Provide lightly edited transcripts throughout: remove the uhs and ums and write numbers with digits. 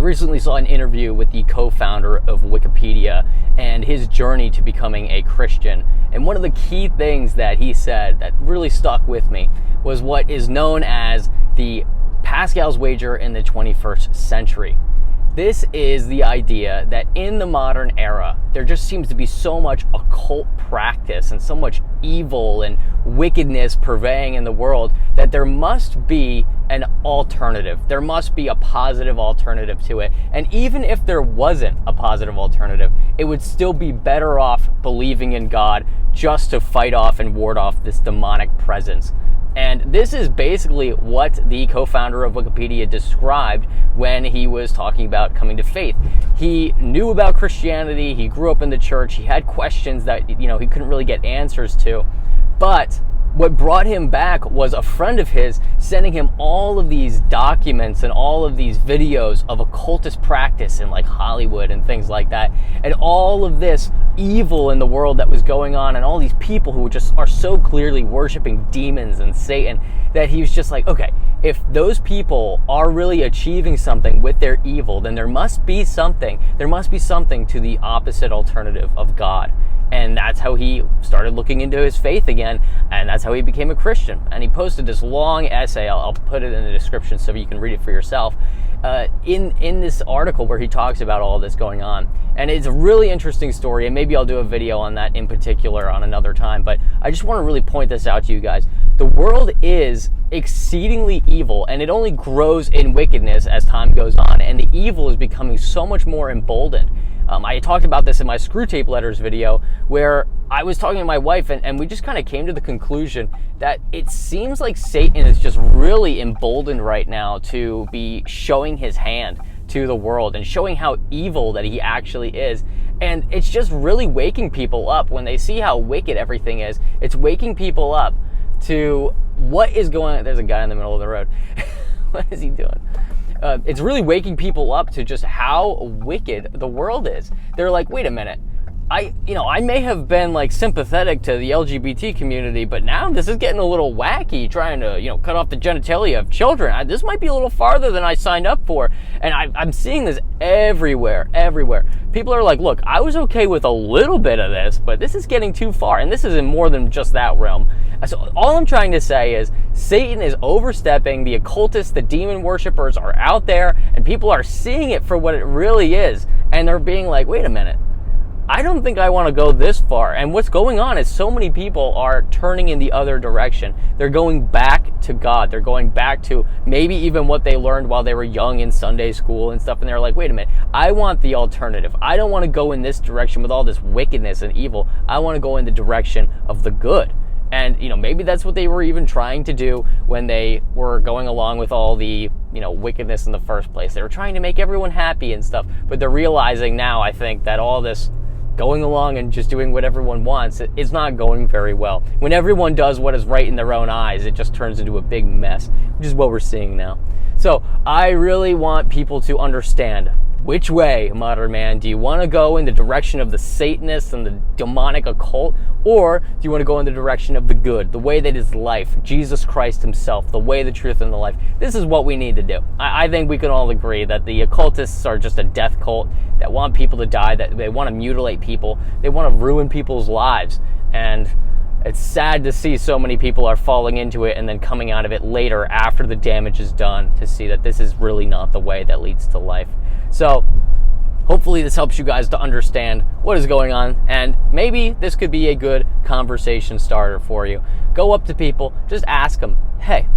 recently saw an interview with the co-founder of Wikipedia and his journey to becoming a Christian. And one of the key things that he said that really stuck with me was what is known as the Pascal's wager in the 21st century. This is the idea that in the modern era, there just seems to be so much occult practice and so much evil and wickedness purveying in the world that there must be an alternative. There must be a positive alternative to it. And even if there wasn't a positive alternative, it would still be better off believing in God just to fight off and ward off this demonic presence. And this is basically what the co-founder of Wikipedia described when he was talking about coming to faith. He knew about Christianity, he grew up in the church, he had questions that, he couldn't really get answers to. But what brought him back was a friend of his sending him all of these documents and all of these videos of occultist practice in like Hollywood and things like that. And all of this evil in the world that was going on and all these people who just are so clearly worshiping demons and Satan that he was just like, okay, if those people are really achieving something with their evil, then there must be something to the opposite alternative of God. And that's how he started looking into his faith again, and that's how he became a Christian. And he posted this long essay, I'll put it in the description so you can read it for yourself, in this article where he talks about all this going on. And it's a really interesting story, and maybe I'll do a video on that in particular on another time, but I just want to really point this out to you guys. The world is exceedingly evil, and it only grows in wickedness as time goes on, and the evil is becoming so much more emboldened. I talked about this in my Screw Tape Letters video where I was talking to my wife and we just kind of came to the conclusion that it seems like Satan is just really emboldened right now to be showing his hand to the world and showing how evil that he actually is. And it's just really waking people up when they see how wicked everything is. It's waking people up to what is going on. There's a guy in the middle of the road. What is he doing? It's really waking people up to just how wicked the world is. They're like, wait a minute, I may have been like sympathetic to the LGBT community, but now this is getting a little wacky, trying to, cut off the genitalia of children. This might be a little farther than I signed up for. And I'm seeing this everywhere. People are like, look, I was okay with a little bit of this, but this is getting too far. And this is in more than just that realm. So all I'm trying to say is Satan is overstepping. The occultists, the demon worshippers are out there, and people are seeing it for what it really is. And they're being like, wait a minute, I don't think I want to go this far. And what's going on is so many people are turning in the other direction. They're going back to God. They're going back to maybe even what they learned while they were young in Sunday school and stuff. And they're like, wait a minute, I want the alternative. I don't want to go in this direction with all this wickedness and evil. I want to go in the direction of the good. And, maybe that's what they were even trying to do when they were going along with all the, wickedness in the first place. They were trying to make everyone happy and stuff. But they're realizing now, I think, that all this going along and just doing what everyone wants, it's not going very well. When everyone does what is right in their own eyes, it just turns into a big mess, which is what we're seeing now. So I really want people to understand, which way, modern man, do you want to go in the direction of the Satanists and the demonic occult, or do you want to go in the direction of the good, the way that is life, Jesus Christ himself, the way, the truth, and the life? This is what we need to do. I think we can all agree that the occultists are just a death cult that want people to die, that they want to mutilate people, they want to ruin people's lives, and it's sad to see so many people are falling into it and then coming out of it later after the damage is done to see that this is really not the way that leads to life. So hopefully this helps you guys to understand what is going on, and maybe this could be a good conversation starter for you. Go up to people, just ask them, hey,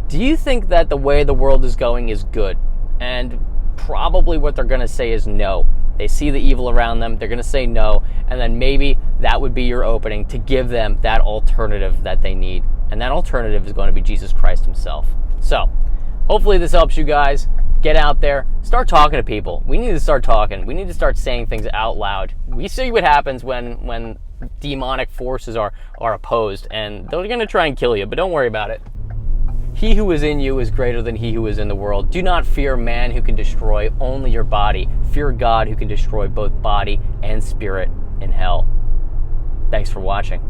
do you think that the way the world is going is good? And probably what they're going to say is no. They see the evil around them, they're going to say no, and then maybe that would be your opening to give them that alternative that they need. And that alternative is going to be Jesus Christ himself. So hopefully this helps you guys. Get out there, start talking to people. We need to start talking. We need to start saying things out loud. We see what happens when demonic forces are opposed, and they're going to try and kill you, but don't worry about it. He who is in you is greater than he who is in the world. Do not fear man who can destroy only your body. Fear God who can destroy both body and spirit in hell. Thanks for watching.